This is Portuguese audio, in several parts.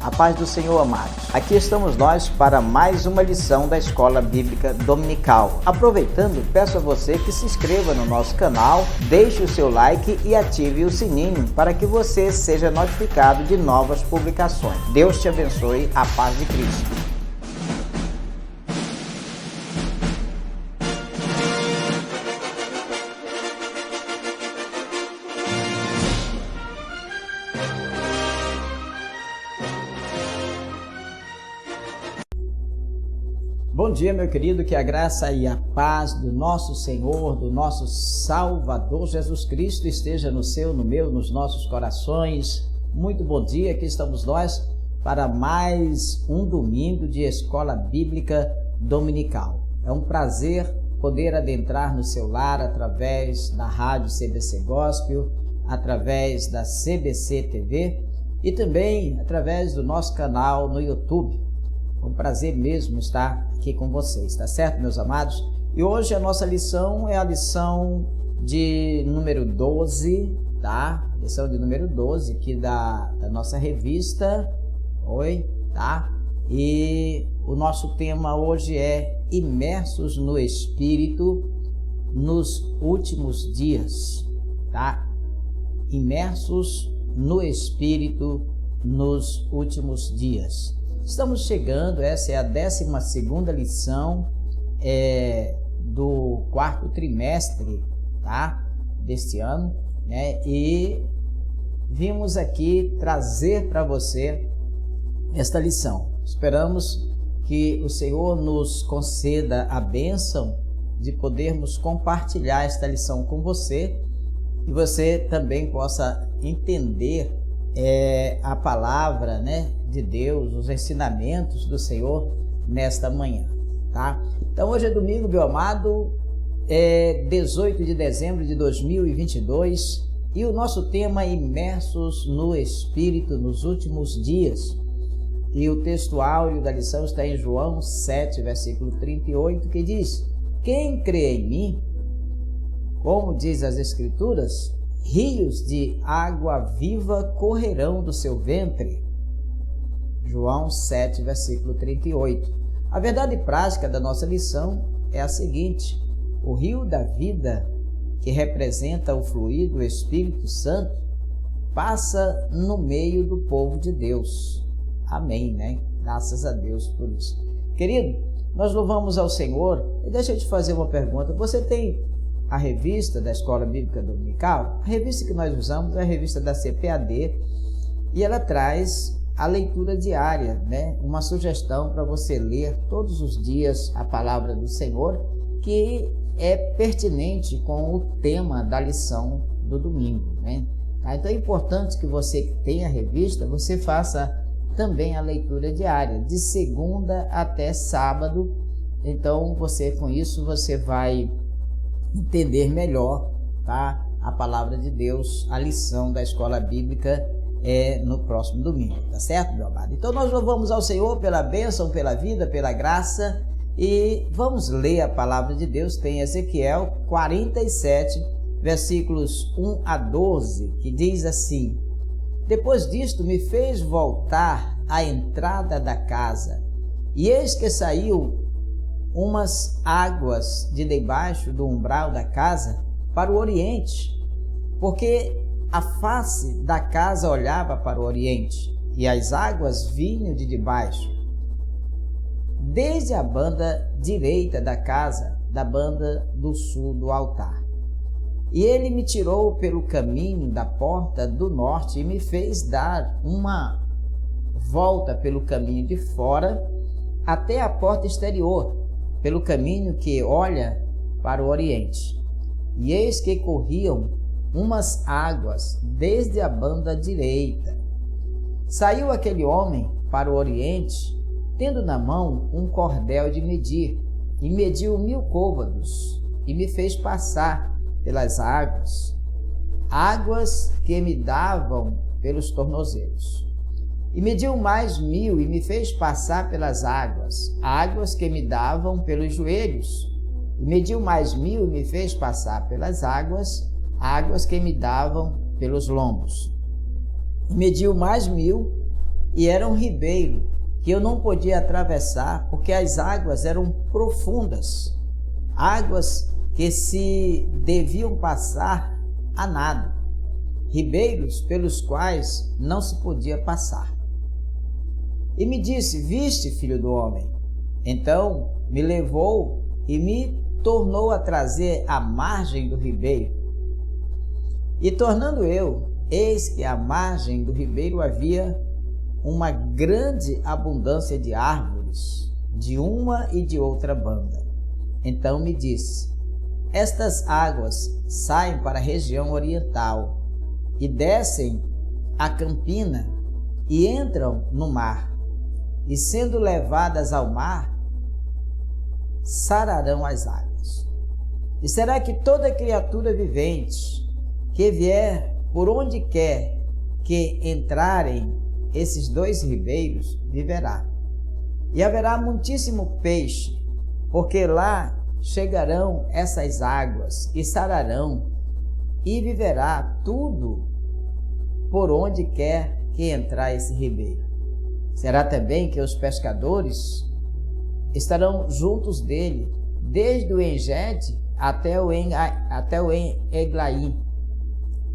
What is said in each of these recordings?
A paz do Senhor, amados. Aqui estamos nós para mais uma lição da Escola Bíblica Dominical. Aproveitando, peço a você que se inscreva no nosso canal, deixe o seu like e ative o sininho para que você seja notificado de novas publicações. Deus te abençoe, a paz de Cristo. Bom dia, meu querido, que a graça e a paz do nosso Senhor, do nosso Salvador Jesus Cristo esteja no seu, no meu, nos nossos corações. Muito bom dia, aqui estamos nós para mais um domingo de Escola Bíblica Dominical. É um prazer poder adentrar no seu lar através da rádio CBC Gospel, através da CBC TV e também através do nosso canal no YouTube. É um prazer mesmo estar aqui com vocês, tá certo, meus amados? E hoje a nossa lição é a lição de número 12, tá? Lição de número 12 aqui da nossa revista, tá? E o nosso tema hoje é Imersos no Espírito nos Últimos Dias, tá? Imersos no Espírito nos Últimos Dias. Estamos chegando, essa é a 12ª lição do quarto trimestre, tá? Deste ano, né? E vimos aqui trazer para você esta lição. Esperamos que o Senhor nos conceda a bênção de podermos compartilhar esta lição com você e você também possa entender a palavra, né, de Deus, os ensinamentos do Senhor nesta manhã, tá? Então hoje é domingo, meu amado, 18 de dezembro de 2022 e o nosso tema é Imersos no Espírito nos Últimos Dias. E o texto áureo da lição está em João 7, versículo 38, que diz: quem crê em mim, como diz as Escrituras, rios de água viva correrão do seu ventre. João 7, versículo 38. A verdade prática da nossa lição é a seguinte: o rio da vida, que representa o fluir do Espírito Santo, passa no meio do povo de Deus. Amém, né? Graças a Deus por isso. Querido, nós louvamos ao Senhor e deixa eu te fazer uma pergunta. Você tem a revista da Escola Bíblica Dominical? A revista que nós usamos é a revista da CPAD e ela traz a leitura diária, né? Uma sugestão para você ler todos os dias a palavra do Senhor, que é pertinente com o tema da lição do domingo, né? Então é importante que você que tem a revista, você faça também a leitura diária, de segunda até sábado. Então com isso você vai entender melhor, tá? A palavra de Deus, a lição da Escola Bíblica no próximo domingo, tá certo, meu amado? Então nós louvamos ao Senhor pela bênção, pela vida, pela graça e vamos ler a palavra de Deus. Tem Ezequiel 47, versículos 1 a 12, que diz assim: depois disto me fez voltar à entrada da casa, e eis que saiu umas águas de debaixo do umbral da casa para o oriente, porque a face da casa olhava para o oriente, e as águas vinham de debaixo, desde a banda direita da casa, da banda do sul do altar. E ele me tirou pelo caminho da porta do norte e me fez dar uma volta pelo caminho de fora até a porta exterior, pelo caminho que olha para o oriente. E eis que corriam umas águas desde a banda direita. Saiu aquele homem para o oriente, tendo na mão um cordel de medir, e mediu 1000 côvados, e me fez passar pelas águas, águas que me davam pelos tornozelos. E mediu mais 1000, e me fez passar pelas águas, águas que me davam pelos joelhos. E mediu mais 1000, e me fez passar pelas águas, águas que me davam pelos lombos. E mediu mais 1000, e era um ribeiro que eu não podia atravessar porque as águas eram profundas, águas que se deviam passar a nado, ribeiros pelos quais não se podia passar. E me disse: viste, filho do homem? Então me levou e me tornou a trazer à margem do ribeiro. E tornando eu, eis que à margem do ribeiro havia uma grande abundância de árvores, de uma e de outra banda. Então me disse: estas águas saem para a região oriental e descem a campina e entram no mar, e sendo levadas ao mar, sararão as águas. E será que toda criatura vivente que vier por onde quer que entrarem esses dois ribeiros viverá. E haverá muitíssimo peixe, porque lá chegarão essas águas e sararão, e viverá tudo por onde quer que entrar esse ribeiro. Será também que os pescadores estarão juntos dele, desde o Engede até o Eglaim.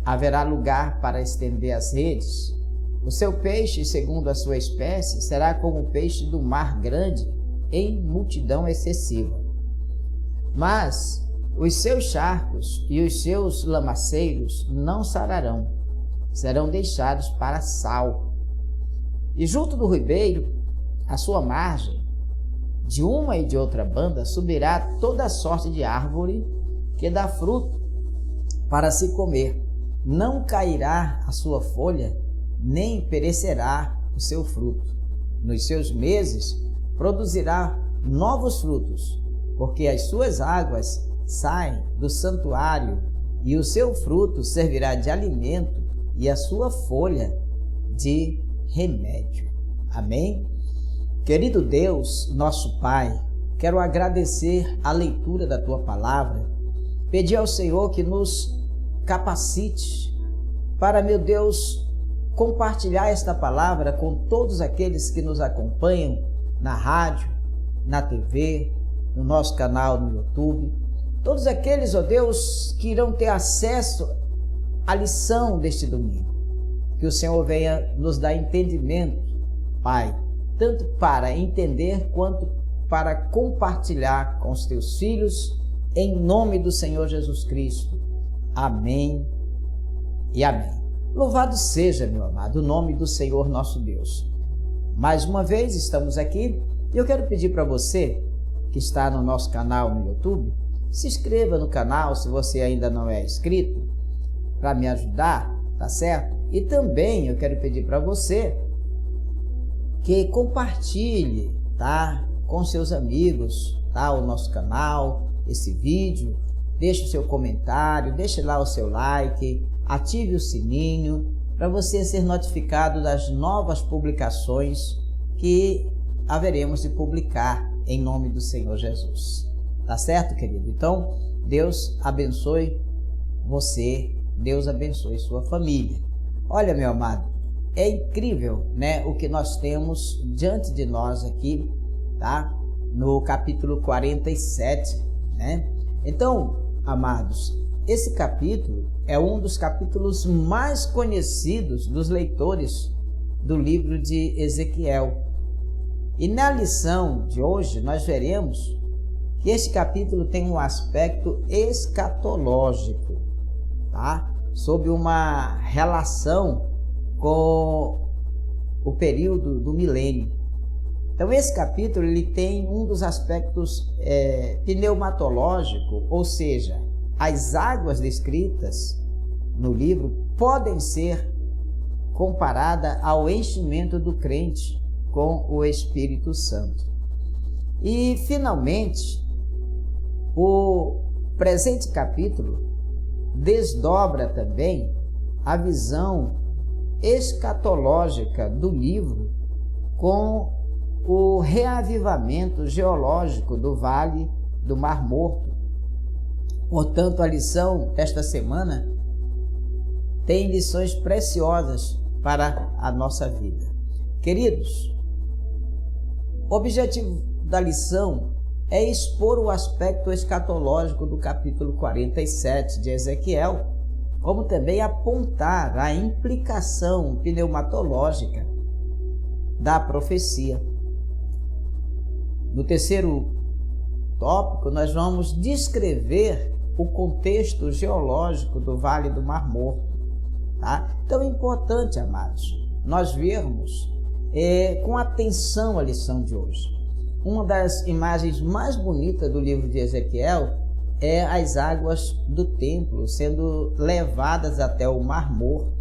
Haverá lugar para estender as redes. O seu peixe, segundo a sua espécie, será como o peixe do mar grande, em multidão excessiva. Mas os seus charcos e os seus lamaceiros não sararão, serão deixados para sal. E junto do ribeiro, à sua margem, de uma e de outra banda, subirá toda sorte de árvore que dá fruto para se comer. Não cairá a sua folha, nem perecerá o seu fruto. Nos seus meses produzirá novos frutos, porque as suas águas saem do santuário, e o seu fruto servirá de alimento, e a sua folha de remédio. Amém? Querido Deus, nosso Pai, quero agradecer a leitura da Tua Palavra, pedir ao Senhor que nos capacite para, meu Deus, compartilhar esta palavra com todos aqueles que nos acompanham na rádio, na TV, no nosso canal no YouTube, todos aqueles, ó Deus, que irão ter acesso à lição deste domingo. Que o Senhor venha nos dar entendimento, Pai, tanto para entender quanto para compartilhar com os teus filhos, em nome do Senhor Jesus Cristo. Amém e amém. Louvado seja, meu amado, o nome do Senhor nosso Deus. Mais uma vez estamos aqui e eu quero pedir para você que está no nosso canal no YouTube, se inscreva no canal se você ainda não é inscrito, para me ajudar, tá certo? E também eu quero pedir para você que compartilhe, tá, com seus amigos, tá, o nosso canal, esse vídeo, deixe o seu comentário, deixe lá o seu like, ative o sininho para você ser notificado das novas publicações que haveremos de publicar em nome do Senhor Jesus. Tá certo, querido? Então, Deus abençoe você, Deus abençoe sua família. Olha, meu amado, é incrível, né, o que nós temos diante de nós aqui, tá? No capítulo 47, né? Então, amados, esse capítulo é um dos capítulos mais conhecidos dos leitores do livro de Ezequiel. E na lição de hoje nós veremos que este capítulo tem um aspecto escatológico, tá? Sob uma relação com o período do milênio. Então esse capítulo ele tem um dos aspectos pneumatológico, ou seja, as águas descritas no livro podem ser comparadas ao enchimento do crente com o Espírito Santo. E, finalmente, o presente capítulo desdobra também a visão escatológica do livro com o reavivamento geológico do Vale do Mar Morto. Portanto, a lição desta semana tem lições preciosas para a nossa vida. Queridos, o objetivo da lição é expor o aspecto escatológico do capítulo 47 de Ezequiel, como também apontar a implicação pneumatológica da profecia. No terceiro tópico, nós vamos descrever o contexto geológico do Vale do Mar Morto. Tá? Então é importante, amados, nós vermos com atenção a lição de hoje. Uma das imagens mais bonitas do livro de Ezequiel é as águas do templo sendo levadas até o Mar Morto,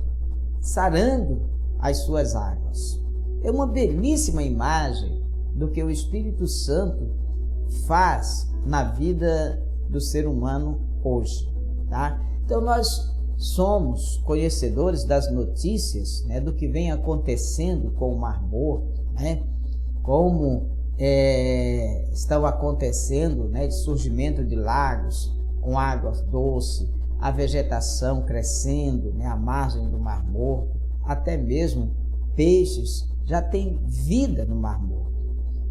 sarando as suas águas. É uma belíssima imagem do que o Espírito Santo faz na vida do ser humano hoje. Tá? Então nós somos conhecedores das notícias, né, do que vem acontecendo com o Mar Morto, né, como estão acontecendo, né, de surgimento de lagos com água doce, a vegetação crescendo, né, à margem do Mar Morto, até mesmo peixes já têm vida no Mar Morto.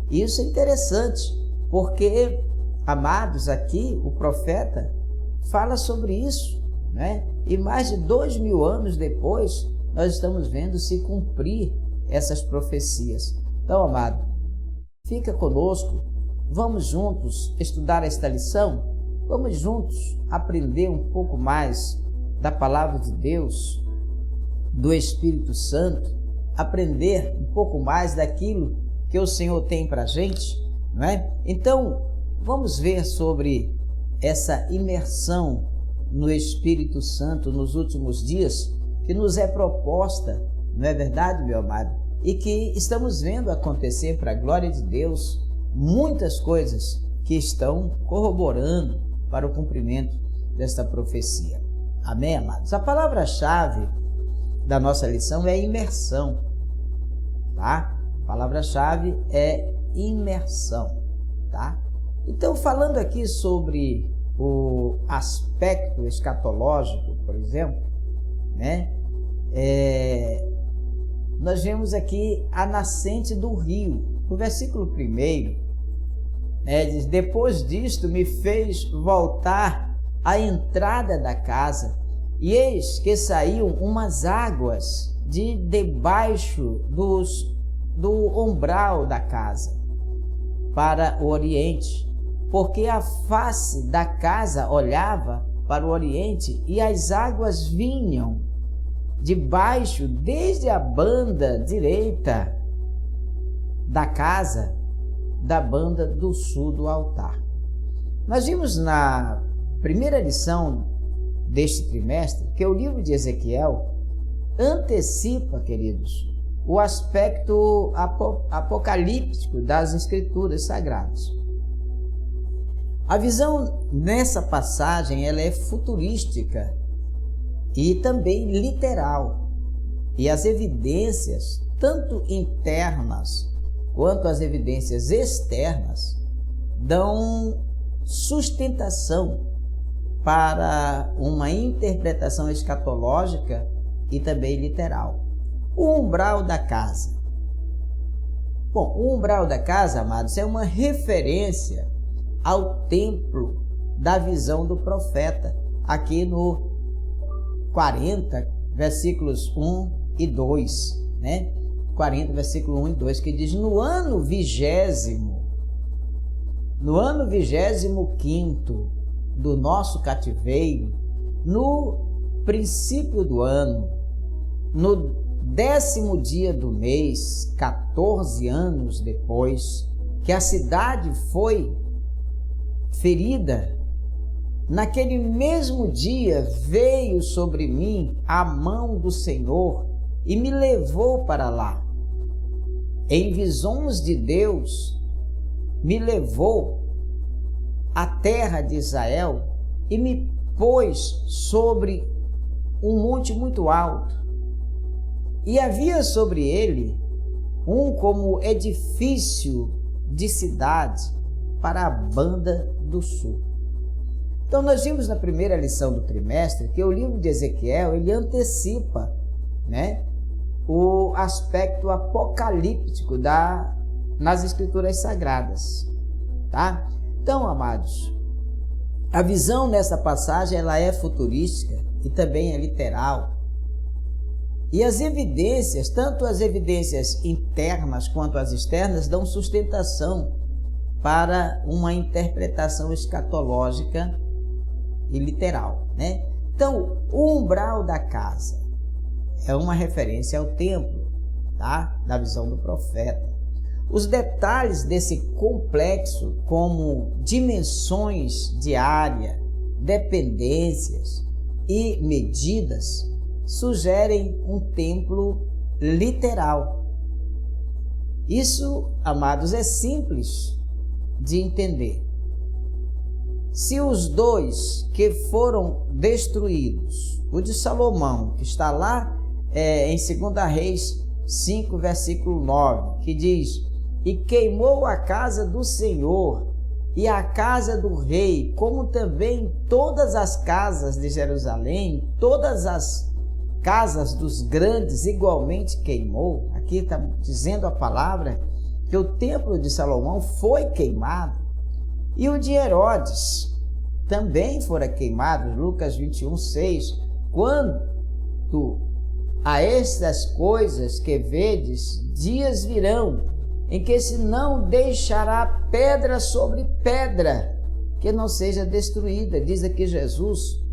Isso é interessante, porque, amados, aqui o profeta fala sobre isso, né? E mais de 2000 anos depois, nós estamos vendo se cumprir essas profecias. Então, amado, fica conosco, vamos juntos estudar esta lição, vamos juntos aprender um pouco mais da palavra de Deus, do Espírito Santo, aprender um pouco mais daquilo que o Senhor tem para a gente, não é? Então, vamos ver sobre essa imersão no Espírito Santo nos últimos dias, que nos é proposta, não é verdade, meu amado? E que estamos vendo acontecer para a glória de Deus muitas coisas que estão corroborando para o cumprimento desta profecia. Amém, amados? A palavra-chave da nossa lição é imersão, tá? A palavra-chave é imersão, tá? Então, falando aqui sobre o aspecto escatológico, por exemplo, né? Nós vemos aqui a nascente do rio. No versículo 1, diz: depois disto me fez voltar à entrada da casa, e eis que saíam umas águas de debaixo do umbral da casa, para o oriente, porque a face da casa olhava para o oriente, e as águas vinham de baixo, desde a banda direita da casa, da banda do sul do altar. Nós vimos na primeira lição deste trimestre que o livro de Ezequiel antecipa, queridos, o aspecto apocalíptico das Escrituras Sagradas. A visão nessa passagem ela é futurística e também literal. E as evidências, tanto internas quanto as evidências externas, dão sustentação para uma interpretação escatológica e também literal. O umbral da casa. Bom, o umbral da casa, amados, é uma referência ao templo da visão do profeta, aqui no 40, versículos 1 e 2, né? 40, versículo 1 e 2, que diz: no ano 25º do nosso cativeiro, no princípio do ano, no 10º dia do mês, 14 anos depois que a cidade foi ferida, naquele mesmo dia veio sobre mim a mão do Senhor e me levou para lá. Em visões de Deus, me levou à terra de Israel e me pôs sobre um monte muito alto. E havia sobre ele como edifício de cidade para a banda do sul. Então nós vimos na primeira lição do trimestre que o livro de Ezequiel ele antecipa, né, o aspecto apocalíptico nas Escrituras Sagradas, tá? Então, amados, a visão nessa passagem ela é futurística e também é literal. E as evidências, tanto as evidências internas quanto as externas, dão sustentação para uma interpretação escatológica e literal, né? Então, o umbral da casa é uma referência ao templo, tá? Da visão do profeta. Os detalhes desse complexo, como dimensões de área, dependências e medidas, sugerem um templo literal. Isso, amados, é simples de entender. Se os dois que foram destruídos, o de Salomão, que está lá em 2 Reis 5, versículo 9, que diz: e queimou a casa do Senhor e a casa do rei, como também todas as casas de Jerusalém, todas as casas dos grandes igualmente queimou. Aqui está dizendo a palavra que o templo de Salomão foi queimado. E o de Herodes também fora queimado, Lucas 21, 6. Quanto a estas coisas que vedes, dias virão, em que se não deixará pedra sobre pedra, que não seja destruída, diz aqui Jesus,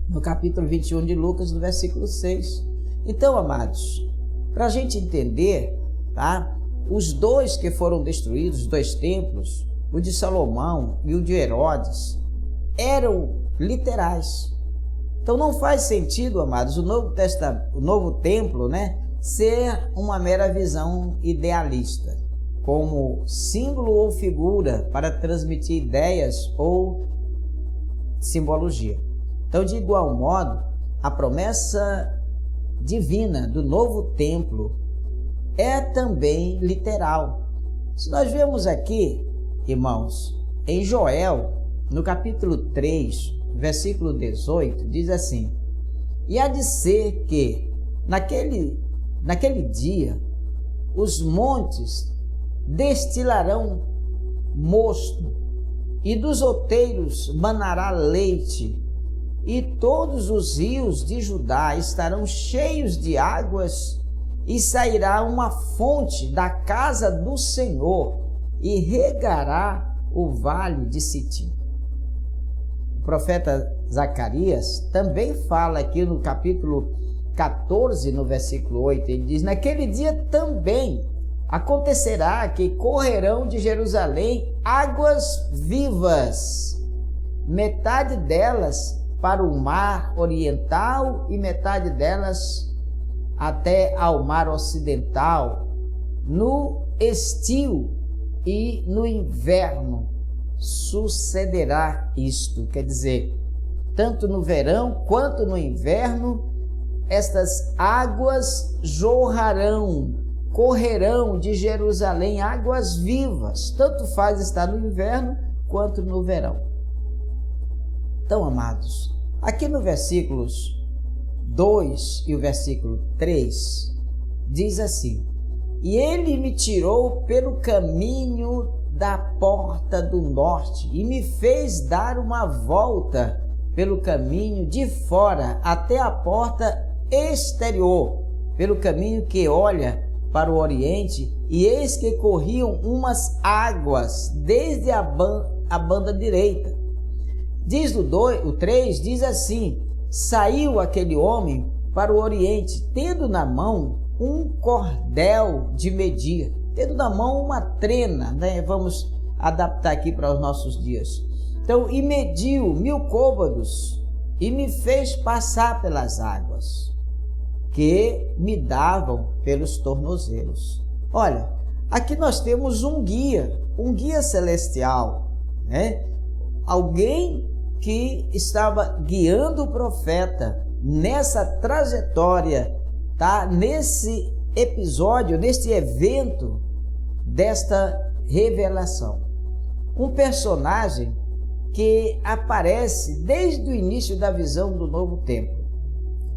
no capítulo 21 de Lucas, no versículo 6. Então, amados, para a gente entender, tá? Os dois que foram destruídos, os dois templos, o de Salomão e o de Herodes, eram literais. Então não faz sentido, amados, o novo templo, né, ser uma mera visão idealista, como símbolo ou figura para transmitir ideias ou simbologia. Então, de igual modo, a promessa divina do novo templo é também literal. Se nós vemos aqui, irmãos, em Joel, no capítulo 3, versículo 18, diz assim: e há de ser que naquele dia os montes destilarão mosto, e dos outeiros manará leite, e todos os rios de Judá estarão cheios de águas, e sairá uma fonte da casa do Senhor, e regará o vale de Sitim. O profeta Zacarias também fala aqui no capítulo 14, no versículo 8, ele diz: naquele dia também acontecerá que correrão de Jerusalém águas vivas, metade delas para o mar oriental e metade delas até ao mar ocidental, no estio e no inverno sucederá isto. Quer dizer, tanto no verão quanto no inverno, estas águas jorrarão, correrão de Jerusalém águas vivas, tanto faz estar no inverno quanto no verão. Então, amados, aqui no versículos 2 e o versículo 3, diz assim: e ele me tirou pelo caminho da porta do norte e me fez dar uma volta pelo caminho de fora até a porta exterior, pelo caminho que olha para o oriente, e eis que corriam umas águas desde a banda direita. Diz o 3, diz assim: saiu aquele homem para o oriente, tendo na mão um cordel de medir, tendo na mão uma trena, né? Vamos adaptar aqui para os nossos dias. Então, e mediu 1000 côvados e me fez passar pelas águas que me davam pelos tornozelos. Olha, aqui nós temos um guia celestial, né? Alguém que estava guiando o profeta nessa trajetória, tá? Nesse episódio, neste evento desta revelação. Um personagem que aparece desde o início da visão do novo templo.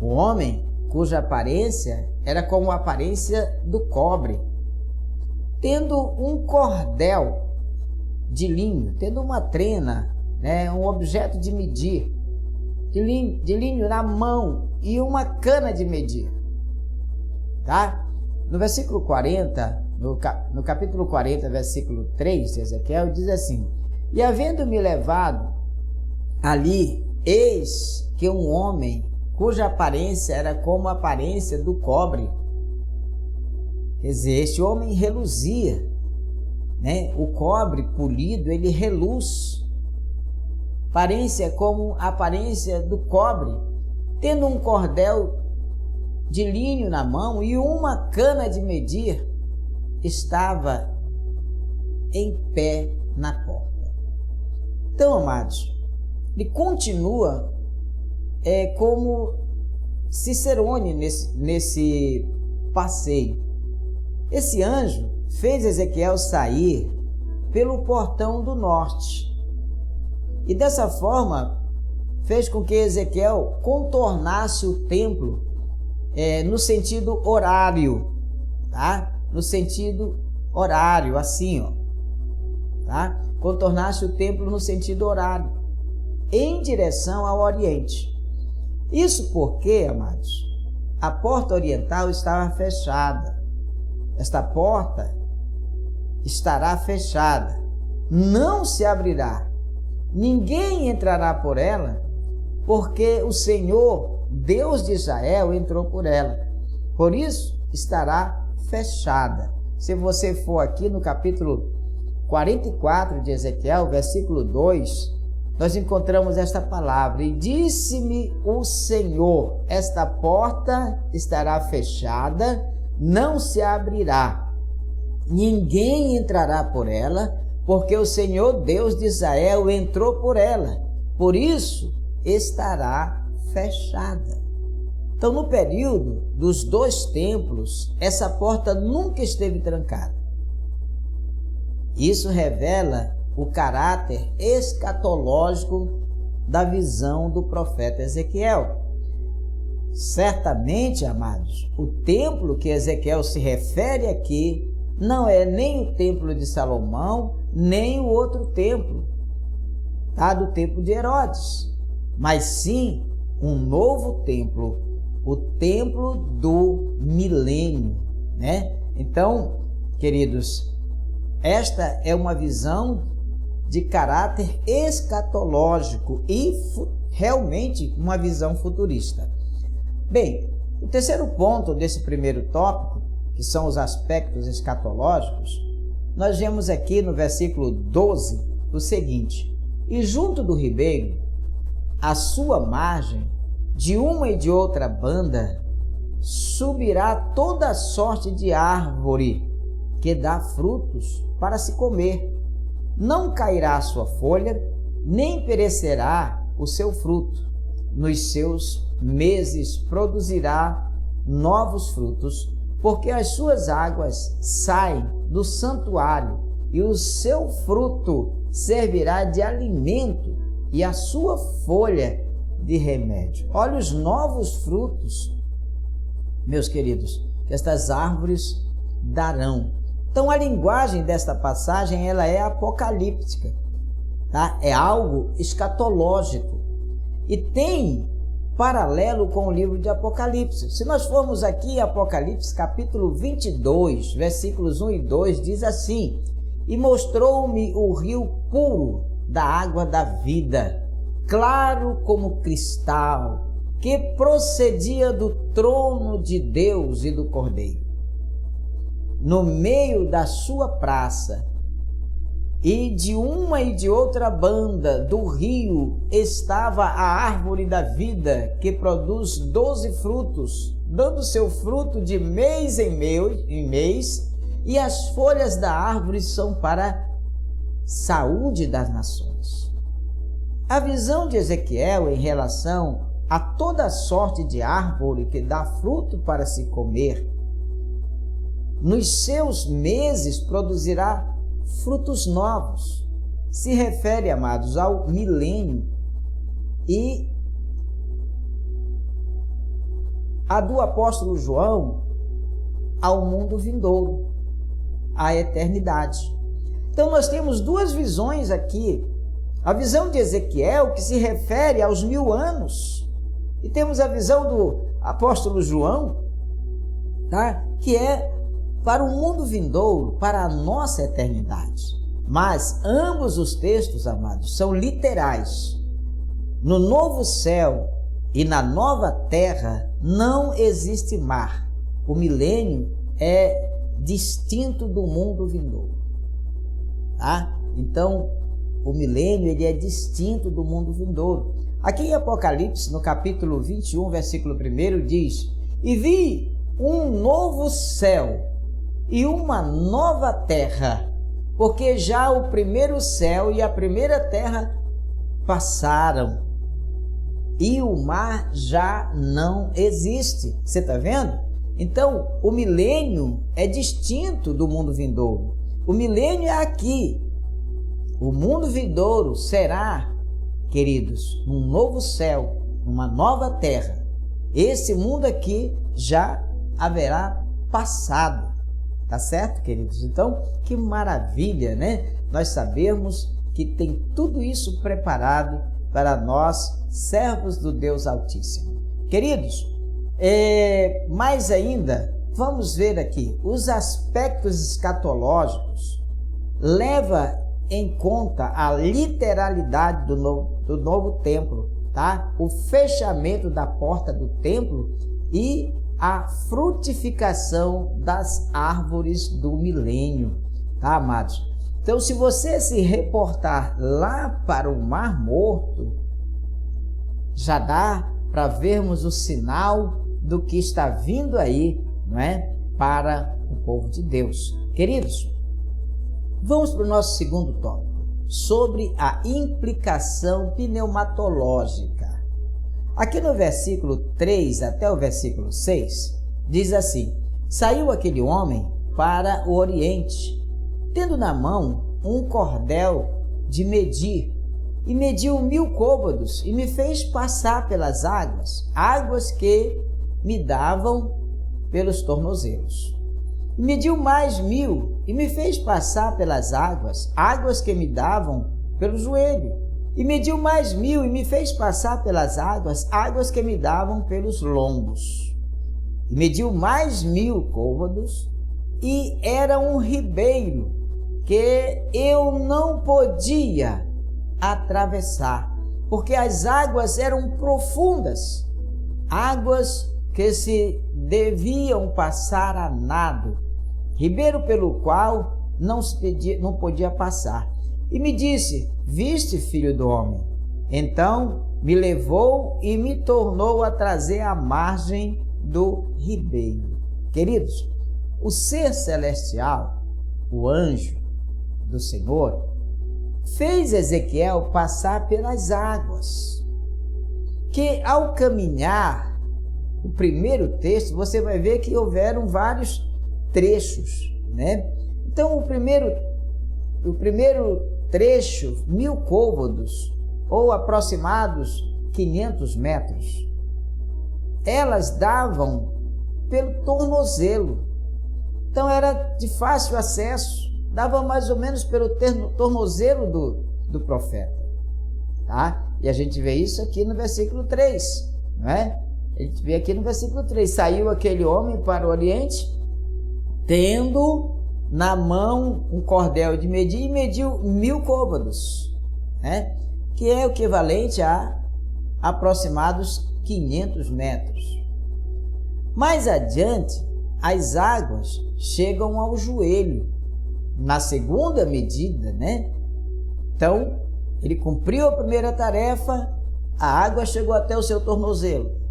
Um homem cuja aparência era como a aparência do cobre, tendo um cordel de linho, tendo uma trena, né, um objeto de medir, de linho na mão e uma cana de medir. Tá? No versículo 40, no capítulo 40, versículo 3 de Ezequiel, diz assim: E havendo-me levado ali, eis que um homem cuja aparência era como a aparência do cobre. Quer dizer, este homem reluzia, né? O cobre polido, ele reluz. Aparência como a aparência do cobre, tendo um cordel de linho na mão e uma cana de medir, estava em pé na porta. Então, amados, ele continua como Cicerone nesse passeio. Esse anjo fez Ezequiel sair pelo portão do norte e dessa forma fez com que Ezequiel contornasse o templo no sentido horário, tá? No sentido horário, assim, ó, tá? Contornasse o templo no sentido horário, em direção ao oriente. Isso porque, amados, a porta oriental estava fechada. Esta porta estará fechada, não se abrirá. Ninguém entrará por ela, porque o Senhor, Deus de Israel, entrou por ela. Por isso, estará fechada. Se você for aqui no capítulo 44 de Ezequiel, versículo 2, nós encontramos esta palavra: E disse-me o Senhor, esta porta estará fechada, não se abrirá. Ninguém entrará por ela, porque o Senhor Deus de Israel entrou por ela. Por isso, estará fechada. Então, no período dos 2 templos, essa porta nunca esteve trancada. Isso revela o caráter escatológico da visão do profeta Ezequiel. Certamente, amados, o templo que Ezequiel se refere aqui não é nem o templo de Salomão, nem o outro templo, tá? Do templo de Herodes, mas sim um novo templo, o templo do milênio, né? Então, queridos, esta é uma visão de caráter escatológico e realmente uma visão futurista. Bem, o terceiro ponto desse primeiro tópico, que são os aspectos escatológicos, nós vemos aqui no versículo 12 o seguinte: E junto do ribeiro, à sua margem, de uma e de outra banda, subirá toda sorte de árvore que dá frutos para se comer. Não cairá a sua folha, nem perecerá o seu fruto. Nos seus meses produzirá novos frutos, porque as suas águas saem do santuário, e o seu fruto servirá de alimento, e a sua folha de remédio. Olha os novos frutos, meus queridos, que estas árvores darão. Então, a linguagem desta passagem, ela é apocalíptica, tá? É algo escatológico e tem paralelo com o livro de Apocalipse. Se nós formos aqui, Apocalipse capítulo 22, versículos 1 e 2, diz assim: E mostrou-me o rio puro da água da vida, claro como cristal, que procedia do trono de Deus e do Cordeiro. No meio da sua praça, e de uma e de outra banda do rio, estava a árvore da vida, que produz 12 frutos, dando seu fruto de mês em mês, e as folhas da árvore são para saúde das nações. A visão de Ezequiel em relação a toda sorte de árvore que dá fruto para se comer, nos seus meses produzirá frutos novos. Se refere, amados, ao milênio e a do apóstolo João ao mundo vindouro, à eternidade. Então nós temos duas visões aqui. A visão de Ezequiel, que se refere aos 1000 anos, e temos a visão do apóstolo João, tá? Que é para o mundo vindouro, para a nossa eternidade. Mas ambos os textos, amados, são literais. No novo céu e na nova terra não existe mar. O milênio é distinto do mundo vindouro, tá? Então, o milênio ele é distinto do mundo vindouro. Aqui em Apocalipse, no capítulo 21, versículo 1, diz: E vi um novo céu e uma nova terra, porque já o primeiro céu e a primeira terra passaram, e o mar já não existe. Você está vendo? Então, o milênio é distinto do mundo vindouro. O milênio é aqui. O mundo vindouro será, queridos, num novo céu, numa nova terra. Esse mundo aqui já haverá passado. Tá certo, queridos? Então, que maravilha, né? Nós sabemos que tem tudo isso preparado para nós, servos do Deus Altíssimo. Queridos, mais ainda, vamos ver aqui, os aspectos escatológicos leva em conta a literalidade do novo templo, tá? O fechamento da porta do templo e a frutificação das árvores do milênio, tá, amados? Então, se você se reportar lá para o Mar Morto, já dá para vermos o sinal do que está vindo aí, não é? Para o povo de Deus. Queridos, vamos para o nosso segundo tópico, sobre a implicação pneumatológica. Aqui no versículo 3 até o versículo 6, diz assim: Saiu aquele homem para o oriente, tendo na mão um cordel de medir, e mediu 1000 côvados, e me fez passar pelas águas que me davam pelos tornozelos. E mediu mais 1000, e me fez passar pelas águas que me davam pelo joelho. E mediu mais 1000, e me fez passar pelas águas que me davam pelos lombos. E mediu mais 1000 côvados, e era um ribeiro que eu não podia atravessar, porque as águas eram profundas, águas que se deviam passar a nado, ribeiro pelo qual não podia passar. E me disse: Viste, filho do homem? Então me levou e me tornou a trazer à margem do ribeiro. Queridos, o ser celestial, o anjo do Senhor, fez Ezequiel passar pelas águas, que ao caminhar, o primeiro texto, você vai ver que houveram vários trechos, né? Então, o primeiro trecho, 1000 côvados, ou aproximados 500 metros, elas davam pelo tornozelo. Então, era de fácil acesso, dava mais ou menos pelo tornozelo do profeta, tá? E a gente vê isso aqui no versículo 3, não é? A gente vê aqui no versículo 3, saiu aquele homem para o oriente, tendo na mão um cordel de medir, e mediu 1000 côvados, né? Que é o equivalente a aproximados 500 metros. Mais adiante, as águas chegam ao joelho, na segunda medida, né? Então, ele cumpriu a primeira tarefa, a água chegou até o seu tornozelo.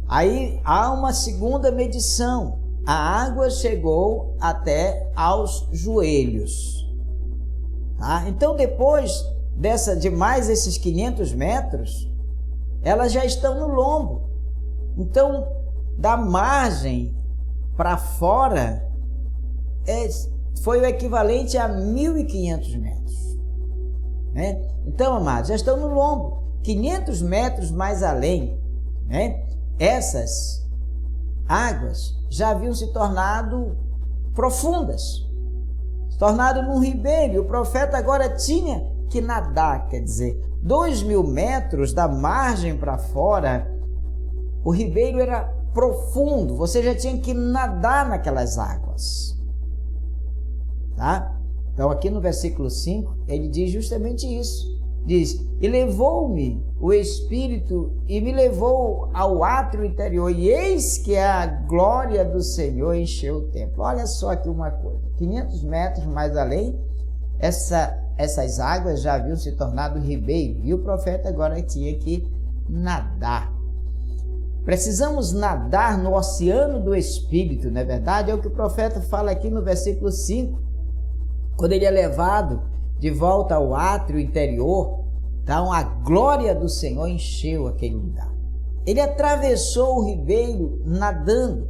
Aí há uma segunda medição, a água chegou até aos joelhos. Tá? Então, depois de mais esses 500 metros, elas já estão no lombo. Então, da margem para fora, foi o equivalente a 1.500 metros. Né? Então, amados, já estão no lombo. 500 metros mais além, né? Essas águas já haviam se tornado profundas, se tornado num ribeiro. O profeta agora tinha que nadar, quer dizer, 2.000 metros da margem para fora, o ribeiro era profundo, você já tinha que nadar naquelas águas. Tá? Então aqui no versículo 5, ele diz justamente isso. Diz, e levou-me o Espírito e me levou ao átrio interior, e eis que a glória do Senhor encheu o templo. Olha só aqui uma coisa, 500 metros mais além, essas águas já haviam se tornado ribeiro, e o profeta agora tinha que nadar. Precisamos nadar no oceano do Espírito, não é verdade? É o que o profeta fala aqui no versículo 5, quando ele é levado de volta ao átrio interior. Então a glória do Senhor encheu aquele lugar. Ele atravessou o ribeiro nadando,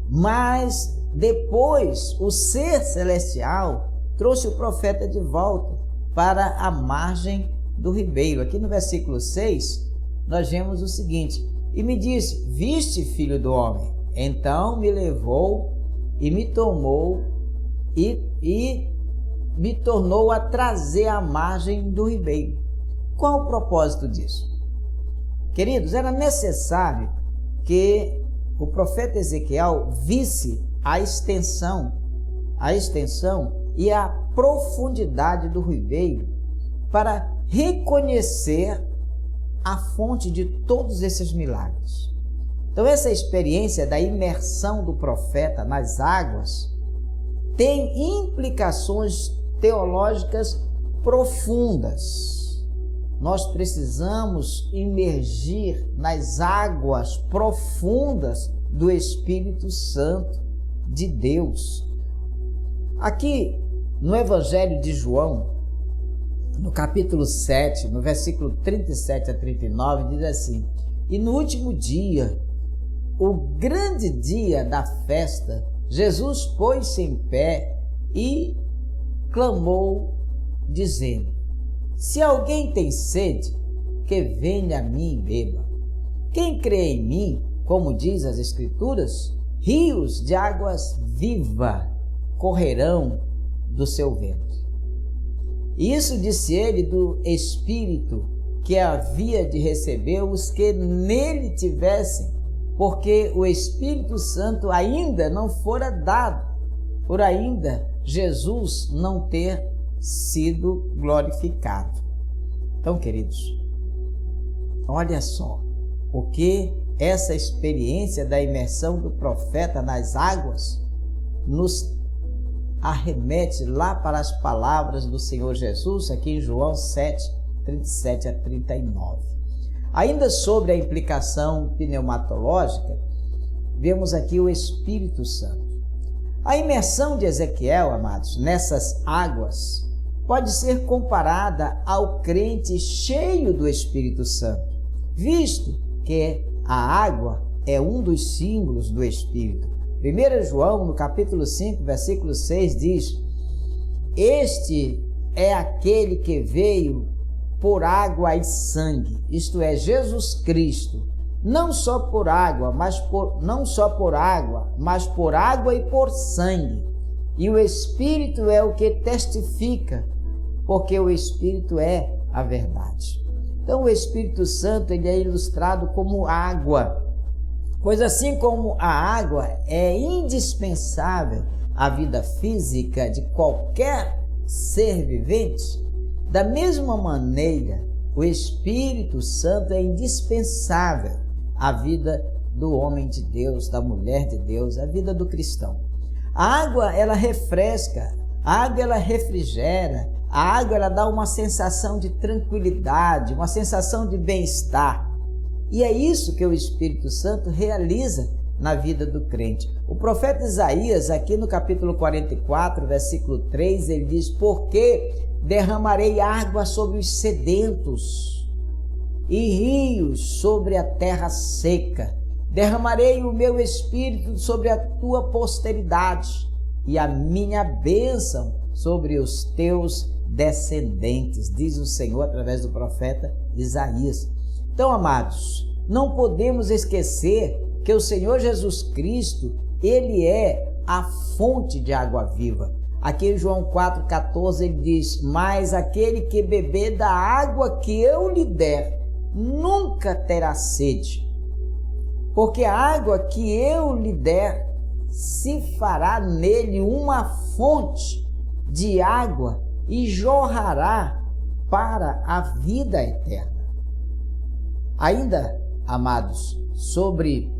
mas depois o ser celestial trouxe o profeta de volta para a margem do ribeiro. Aqui no versículo 6, nós vemos o seguinte: e me disse, viste, filho do homem? Então me levou e me tomou e me tornou a trazer à margem do ribeiro. Qual o propósito disso? Queridos, era necessário que o profeta Ezequiel visse a extensão e a profundidade do ribeiro para reconhecer a fonte de todos esses milagres. Então, essa experiência da imersão do profeta nas águas tem implicações teológicas profundas. Nós precisamos imergir nas águas profundas do Espírito Santo de Deus. Aqui no Evangelho de João, no capítulo 7, no versículo 37 a 39, diz assim: e no último dia, o grande dia da festa, Jesus pôs-se em pé e clamou, dizendo: se alguém tem sede, que venha a mim e beba. Quem crê em mim, como diz as Escrituras, rios de águas vivas correrão do seu ventre. Isso disse ele do Espírito que havia de receber os que nele tivessem, porque o Espírito Santo ainda não fora dado, por ainda Jesus não ter sido glorificado. Então, queridos, olha só o que essa experiência da imersão do profeta nas águas nos arremete lá para as palavras do Senhor Jesus, aqui em João 7, 37 a 39. Ainda sobre a implicação pneumatológica, vemos aqui o Espírito Santo. A imersão de Ezequiel, amados, nessas águas, pode ser comparada ao crente cheio do Espírito Santo, visto que a água é um dos símbolos do Espírito. 1 João, no capítulo 5, versículo 6, diz: este é aquele que veio por água e sangue, isto é, Jesus Cristo, não só por água, mas por água e por sangue. E o Espírito é o que testifica, porque o Espírito é a verdade. Então o Espírito Santo ele é ilustrado como água, pois assim como a água é indispensável à vida física de qualquer ser vivente, da mesma maneira o Espírito Santo é indispensável à vida do homem de Deus, da mulher de Deus, à vida do cristão. A água ela refresca, a água ela refrigera, a água ela dá uma sensação de tranquilidade, uma sensação de bem-estar. E é isso que o Espírito Santo realiza na vida do crente. O profeta Isaías, aqui no capítulo 44, versículo 3, ele diz: porque derramarei água sobre os sedentos e rios sobre a terra seca. Derramarei o meu espírito sobre a tua posteridade e a minha bênção sobre os teus descendentes, diz o Senhor através do profeta Isaías. Então, amados, não podemos esquecer que o Senhor Jesus Cristo, ele é a fonte de água viva. Aqui em João 4,14 ele diz: mas aquele que beber da água que eu lhe der, nunca terá sede, porque a água que eu lhe der se fará nele uma fonte de água e jorrará para a vida eterna. Ainda, amados, sobre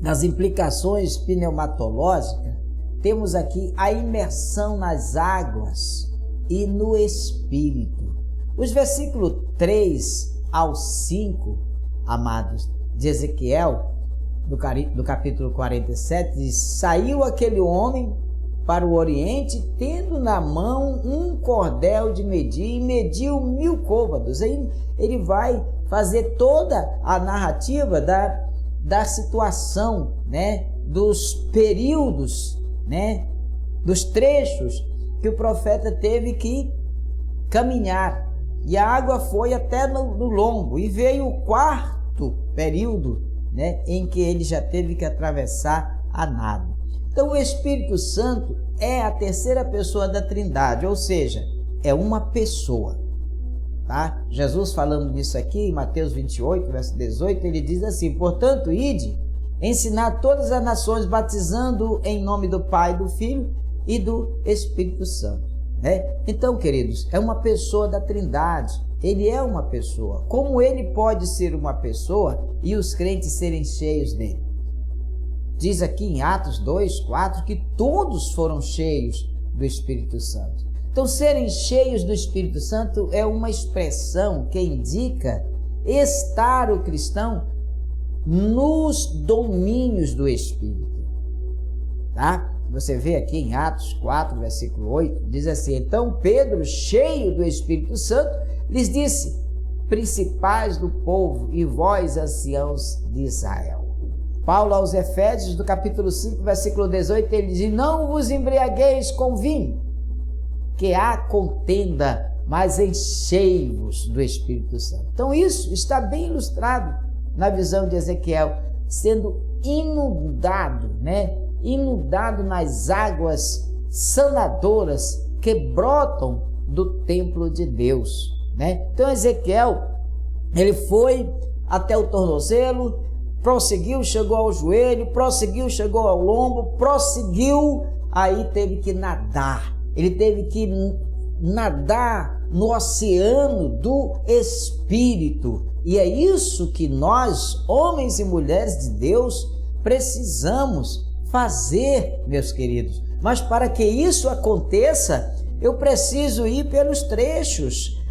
as implicações pneumatológicas, temos aqui a imersão nas águas e no Espírito. Os versículos 3 ao 5, amados, de Ezequiel, do capítulo 47, diz: saiu aquele homem para o Oriente, tendo na mão um cordel de medir, e mediu 1000 côvados. Aí ele vai fazer toda a narrativa da situação, né, dos períodos, né, dos trechos que o profeta teve que caminhar. E a água foi até no lombo, e veio o 4º período, né, em que ele já teve que atravessar a nado. Então o Espírito Santo é a terceira pessoa da Trindade, ou seja, é uma pessoa. Tá? Jesus falando disso aqui em Mateus 28, verso 18, ele diz assim: portanto, ide, ensinar todas as nações, batizando em nome do Pai, do Filho e do Espírito Santo. Né? Então, queridos, é uma pessoa da Trindade, ele é uma pessoa. Como ele pode ser uma pessoa e os crentes serem cheios dele? Diz aqui em Atos 2:4 que todos foram cheios do Espírito Santo. Então, serem cheios do Espírito Santo é uma expressão que indica estar o cristão nos domínios do Espírito. Tá? Você vê aqui em Atos 4, versículo 8, diz assim: então Pedro, cheio do Espírito Santo, lhes disse: principais do povo e vós, anciãos de Israel. Paulo aos Efésios, do capítulo 5, versículo 18, ele diz: não vos embriagueis com vinho, que há contenda, mas enchei-vos do Espírito Santo. Então isso está bem ilustrado na visão de Ezequiel, sendo inundado, né? Inundado nas águas sanadoras que brotam do templo de Deus, né? Então Ezequiel, ele foi até o tornozelo, prosseguiu, chegou ao joelho, prosseguiu, chegou ao lombo, prosseguiu, aí teve que nadar. Ele teve que nadar no oceano do Espírito. E é isso que nós, homens e mulheres de Deus, precisamos fazer, meus queridos. Mas para que isso aconteça, eu preciso ir pelos trechos.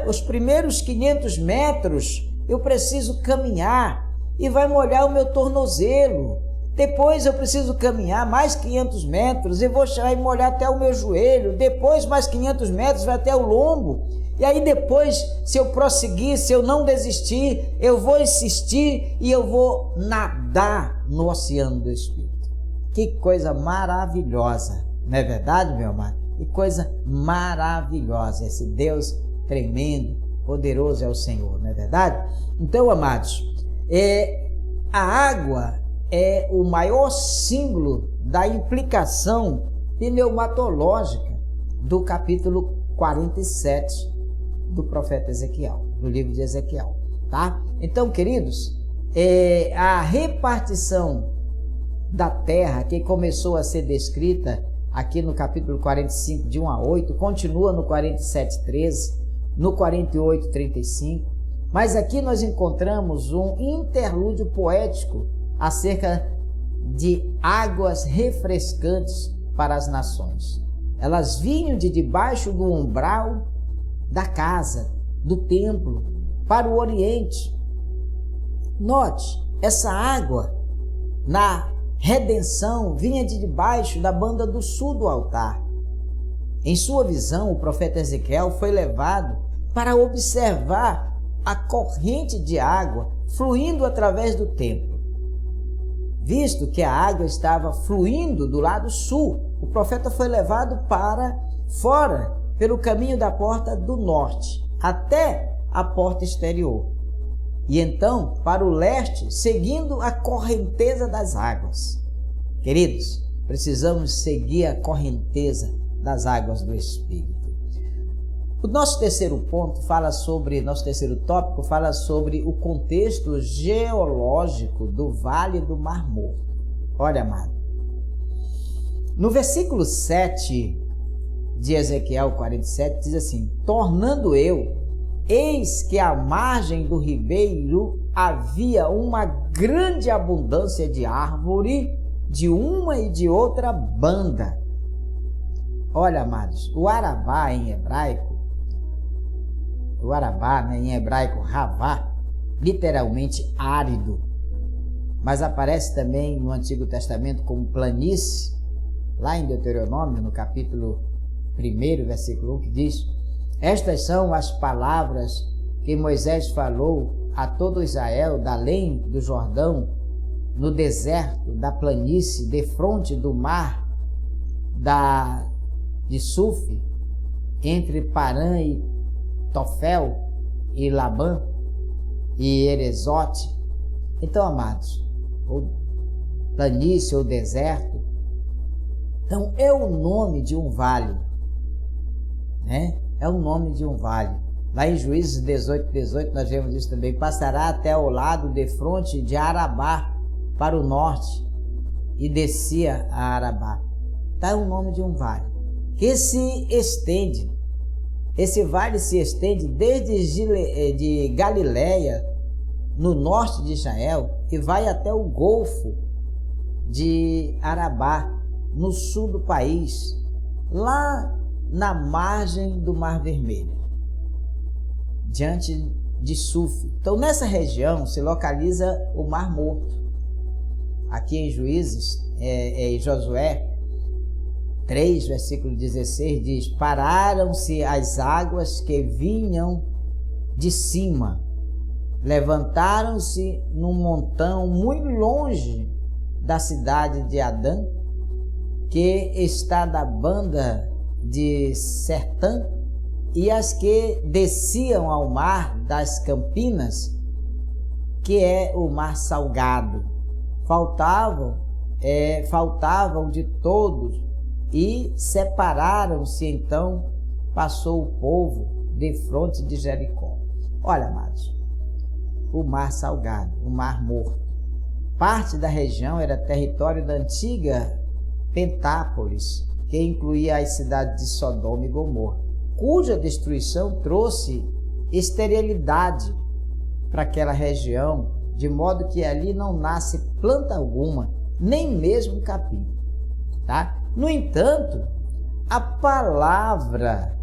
Os primeiros 500 metros, eu preciso caminhar e vai molhar o meu tornozelo. Depois eu preciso caminhar mais 500 metros e vou molhar até o meu joelho. Depois mais 500 metros vai até o lombo. E aí depois, se eu prosseguir, se eu não desistir, eu vou insistir e eu vou nadar no oceano do Espírito. Que coisa maravilhosa, não é verdade, meu amado? Que coisa maravilhosa, esse Deus tremendo, poderoso é o Senhor, não é verdade? Então, amados, a água é o maior símbolo da implicação pneumatológica do capítulo 47 do profeta Ezequiel, do livro de Ezequiel, tá? Então, queridos, a repartição da terra que começou a ser descrita aqui no capítulo 45, de 1 a 8, continua no 47:13, no 48:35, mas aqui nós encontramos um interlúdio poético acerca de águas refrescantes para as nações. Elas vinham de debaixo do umbral da casa, do templo, para o Oriente. Note, essa água na redenção vinha de debaixo da banda do sul do altar. Em sua visão, o profeta Ezequiel foi levado para observar a corrente de água fluindo através do templo. Visto que a água estava fluindo do lado sul, o profeta foi levado para fora, pelo caminho da porta do norte, até a porta exterior. e então para o leste, seguindo a correnteza das águas. Queridos, precisamos seguir a correnteza das águas do Espírito. O nosso terceiro tópico fala sobre o contexto geológico do Vale do Mar Morto. Olha, amado, no versículo 7 de Ezequiel 47 diz assim: tornando eu, eis que à margem do ribeiro havia uma grande abundância de árvore de uma e de outra banda. Olha, amados, o Arabá em hebraico, em hebraico, Ravá, literalmente árido, mas aparece também no Antigo Testamento como planície, lá em Deuteronômio, no capítulo 1, versículo 1, que diz: estas são as palavras que Moisés falou a todo Israel, da além do Jordão, no deserto da planície, defronte do mar de Suf, entre Parã e Tofel e Labã e Erezote. Então, amados, ou planície ou deserto, então é o nome de um vale, né? É o nome de um vale. Lá em Juízes 18, nós vemos isso também: passará até ao lado de fronte de Arabá para o norte e descia a Arabá. Está o nome de um vale que se estende. Esse vale se estende desde de Galileia, no norte de Israel, e vai até o Golfo de Arabá, no sul do país, lá na margem do Mar Vermelho, diante de Suf. Então, nessa região se localiza o Mar Morto. Aqui em Juízes, em Josué 3, versículo 16, diz: pararam-se as águas que vinham de cima, levantaram-se num montão muito longe da cidade de Adã, que está da banda de Sertã, e as que desciam ao mar das Campinas, que é o mar salgado. Faltavam de todos, e separaram-se. Então passou o povo defronte de Jericó. Olha, amados, o mar salgado, o mar morto. Parte da região era território da antiga Pentápolis, que incluía as cidades de Sodoma e Gomorra, cuja destruição trouxe esterilidade para aquela região, de modo que ali não nasce planta alguma, nem mesmo capim. Tá? No entanto, a palavra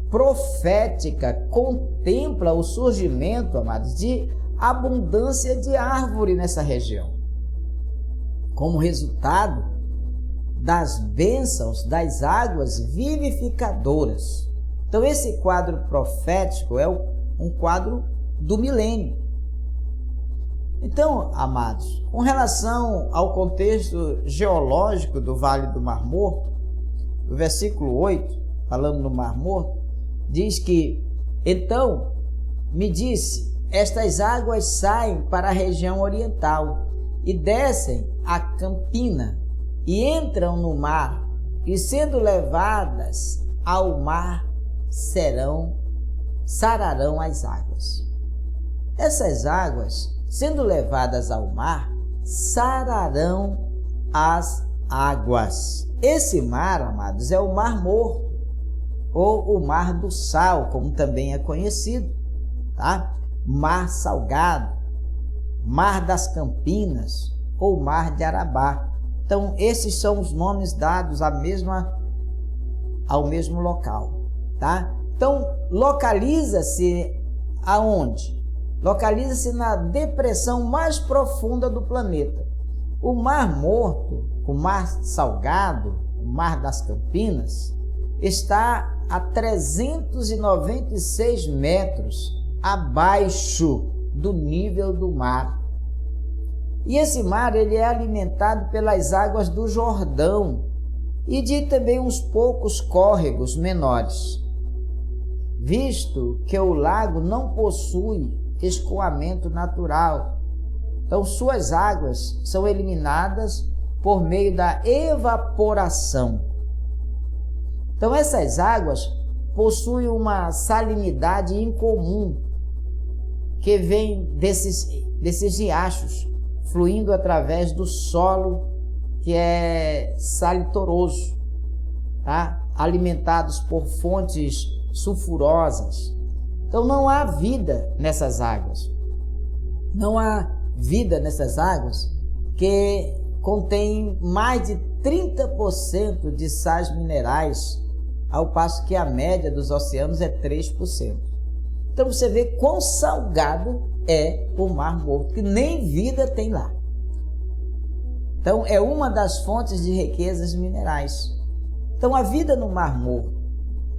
profética contempla o surgimento, amados, de abundância de árvore nessa região, como resultado das bênçãos das águas vivificadoras. Então, esse quadro profético é um quadro do milênio. Então, amados, com relação ao contexto geológico do Vale do Mar Morto, no versículo 8, falando no Mar Morto, diz que: então me disse, estas águas saem para a região oriental e descem a Campina e entram no mar, e sendo levadas ao mar, sararão as águas. Essas águas, sendo levadas ao mar, sararão as águas. Esse mar, amados, é o Mar Morto, ou o Mar do Sal, como também é conhecido, tá? Mar Salgado, Mar das Campinas, ou Mar de Arabá. Então, esses são os nomes dados ao mesmo local, tá? Então, localiza-se aonde? Localiza-se na depressão mais profunda do planeta. O Mar Morto, o Mar Salgado, o Mar das Campinas, está a 396 metros abaixo do nível do mar. E esse mar ele é alimentado pelas águas do Jordão e de também uns poucos córregos menores, visto que o lago não possui escoamento natural. Então, suas águas são eliminadas por meio da evaporação. Então, essas águas possuem uma salinidade incomum que vem desses riachos, fluindo através do solo que é salitoroso, tá? Alimentados por fontes sulfurosas. Então não há vida nessas águas. Não há vida nessas águas que contêm mais de 30% de sais minerais, ao passo que a média dos oceanos é 3%. Então você vê quão salgado é o Mar Morto, que nem vida tem lá. Então é uma das fontes de riquezas minerais. Então a vida no Mar Morto,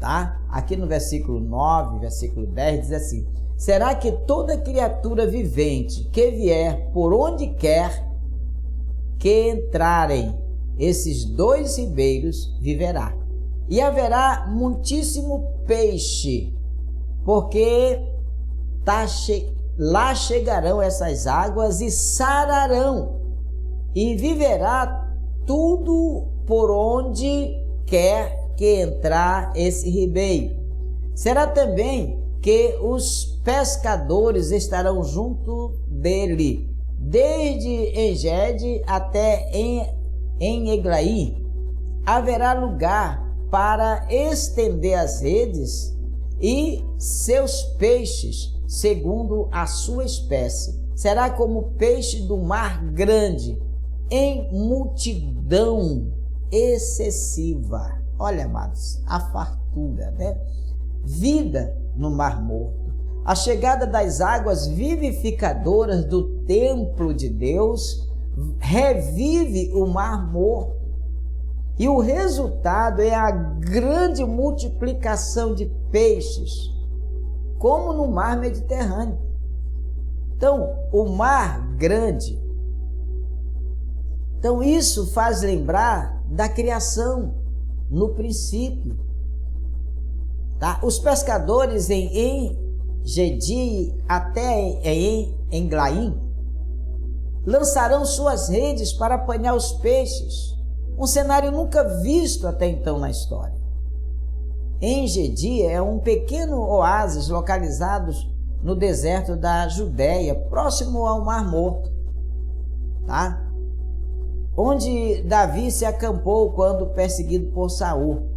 tá? Aqui no versículo 9, versículo 10, diz assim: será que toda criatura vivente que vier por onde quer que entrarem esses dois ribeiros viverá. E haverá muitíssimo peixe, porque lá chegarão essas águas e sararão, e viverá tudo por onde quer que entrar esse ribeiro. Será também que os pescadores estarão junto dele, desde Engede até em Eglaim. Haverá lugar para estender as redes e seus peixes, segundo a sua espécie. Será como peixe do mar grande, em multidão excessiva. Olha, amados, a fartura, né? Vida no Mar Morto. A chegada das águas vivificadoras do templo de Deus revive o Mar Morto. E o resultado é a grande multiplicação de peixes, como no Mar Mediterrâneo. Então, o Mar Grande. Então, isso faz lembrar da criação no princípio. Tá? Os pescadores em Engedi até em Eglaim lançarão suas redes para apanhar os peixes. Um cenário nunca visto até então na história. Engedi é um pequeno oásis localizado no deserto da Judéia, próximo ao Mar Morto, tá? Onde Davi se acampou quando perseguido por Saul.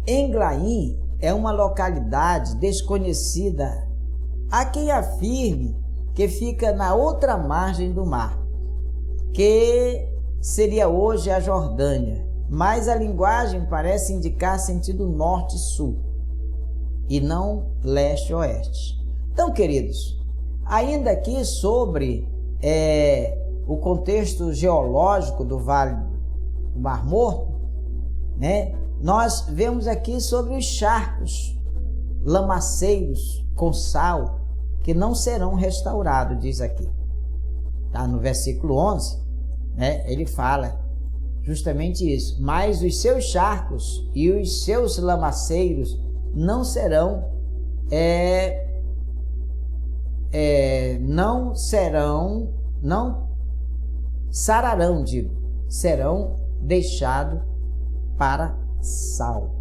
Eglaim é uma localidade desconhecida. Há quem afirme que fica na outra margem do mar, que seria hoje a Jordânia, mas a linguagem parece indicar sentido norte-sul e não leste-oeste. Então, queridos, ainda aqui sobre o contexto geológico do Vale do Mar Morto, né? Nós vemos aqui sobre os charcos, lamaceiros com sal, que não serão restaurados, diz aqui. Tá? No versículo 11, né? Ele fala justamente isso. Mas os seus charcos e os seus lamaceiros não serão, não sararão, serão deixados para sal.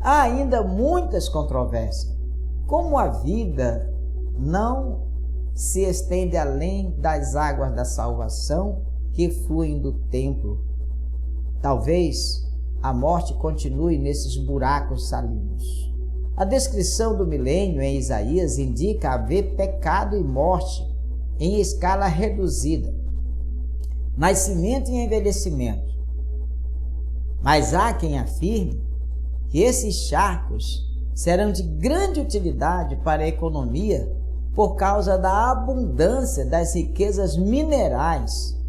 Há ainda muitas controvérsias. Como a vida não se estende além das águas da salvação que fluem do templo, talvez a morte continue nesses buracos salinos. A descrição do milênio em Isaías indica haver pecado e morte em escala reduzida, nascimento e envelhecimento. Mas há quem afirme que esses charcos serão de grande utilidade para a economia por causa da abundância das riquezas minerais,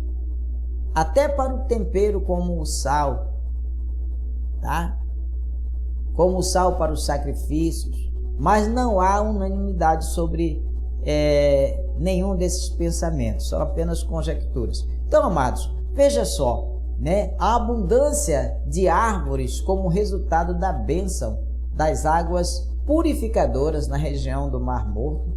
até para o tempero como o sal, tá? Como o sal para os sacrifícios, mas não há unanimidade sobre nenhum desses pensamentos, são apenas conjecturas. Então, amados, veja só, né? A abundância de árvores como resultado da bênção das águas purificadoras na região do Mar Morto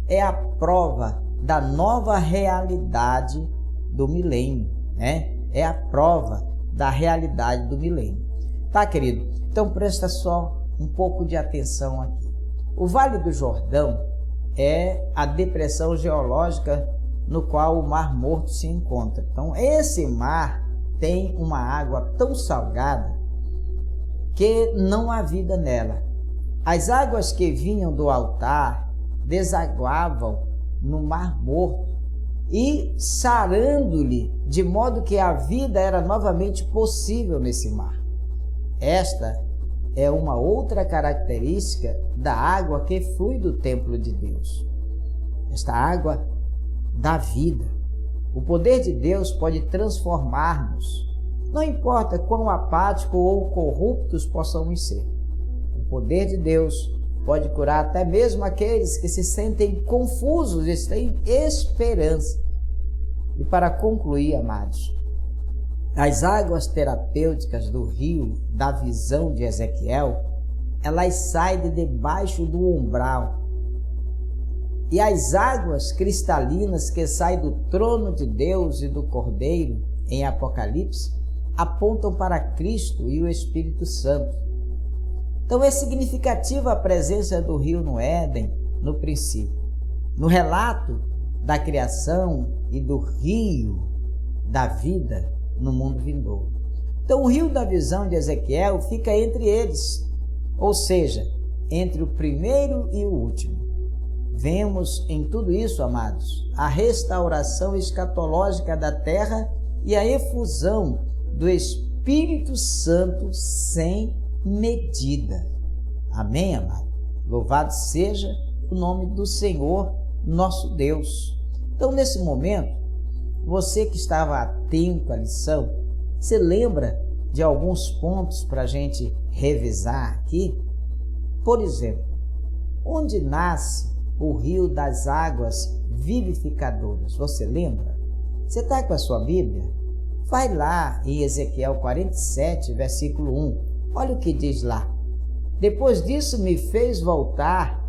é a prova da nova realidade do milênio, né? É a prova da realidade do milênio. Tá, querido? Então presta só um pouco de atenção aqui. O Vale do Jordão é a depressão geológica no qual o Mar Morto se encontra. Então, esse mar tem uma água tão salgada que não há vida nela. As águas que vinham do altar desaguavam no Mar Morto e sarando-lhe, de modo que a vida era novamente possível nesse mar. Esta é uma outra característica da água que flui do templo de Deus. Esta água dá vida. O poder de Deus pode transformar-nos, não importa quão apáticos ou corruptos possamos ser. O poder de Deus pode curar até mesmo aqueles que se sentem confusos e têm esperança. E para concluir, amados, as águas terapêuticas do rio da visão de Ezequiel, elas saem de debaixo do umbral. E as águas cristalinas que saem do trono de Deus e do Cordeiro, em Apocalipse, apontam para Cristo e o Espírito Santo. Então é significativa a presença do rio no Éden, no princípio. No relato da criação e do rio da vida no mundo vindouro. Então o rio da visão de Ezequiel fica entre eles, ou seja, entre o primeiro e o último. Vemos em tudo isso, amados, a restauração escatológica da terra e a efusão do Espírito Santo sem medida. Amém, amado? Louvado seja o nome do Senhor, nosso Deus. Então, nesse momento, você que estava atento à lição, se lembra de alguns pontos para a gente revisar aqui? Por exemplo, onde nasce o rio das águas vivificadoras? Você lembra? Você está com a sua Bíblia? Vai lá em Ezequiel 47, versículo 1. Olha o que diz lá. Depois disso me fez voltar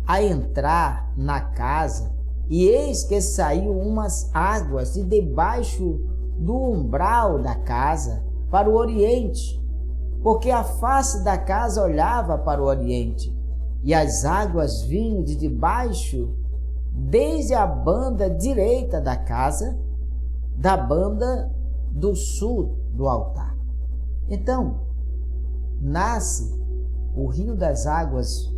a entrar na casa, e eis que saiu umas águas de debaixo do umbral da casa para o oriente, porque a face da casa olhava para o oriente, e as águas vinham de debaixo, desde a banda direita da casa, da banda do sul do altar. Então, nasce o rio das águas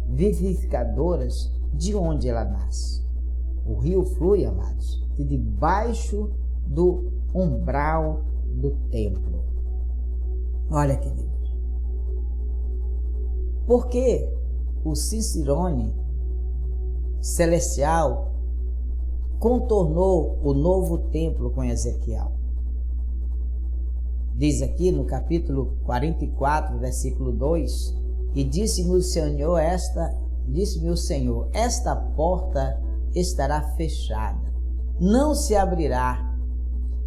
vivificadoras. De onde ela nasce? O rio flui, amados, de debaixo do umbral do templo. Olha, queridos, por que o Cicerone celestial contornou o novo templo com Ezequiel? Diz aqui no capítulo 44, versículo 2, e disse-me o Senhor, esta porta estará fechada, não se abrirá,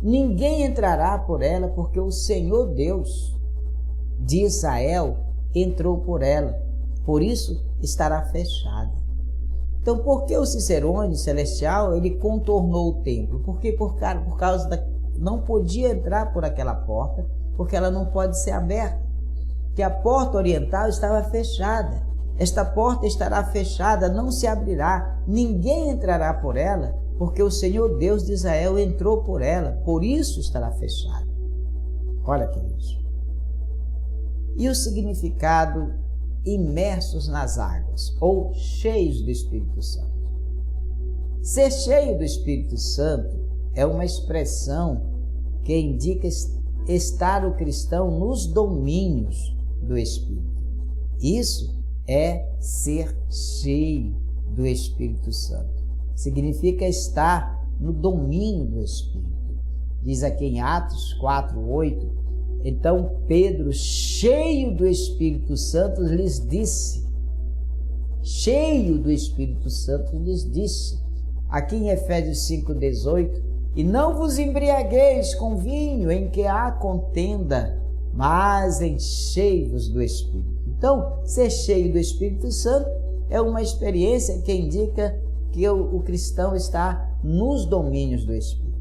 ninguém entrará por ela, porque o Senhor Deus de Israel entrou por ela, por isso estará fechada. Então, por que o Cicerone celestial ele contornou o templo? Porque por causa não podia entrar por aquela porta, porque ela não pode ser aberta, que a porta oriental estava fechada. Esta porta estará fechada, não se abrirá, ninguém entrará por ela, porque o Senhor Deus de Israel entrou por ela, por isso estará fechada. Olha, queridos. E o significado imersos nas águas, ou cheios do Espírito Santo. Ser cheio do Espírito Santo é uma expressão que indica estar o cristão nos domínios do Espírito. Isso é ser cheio do Espírito Santo. Significa estar no domínio do Espírito. Diz aqui em Atos 4:8, então Pedro, cheio do Espírito Santo, lhes disse, aqui em Efésios 5:18, e não vos embriagueis com vinho em que há contenda, mas enchei-vos do Espírito. Então, ser cheio do Espírito Santo é uma experiência que indica porque o cristão está nos domínios do Espírito.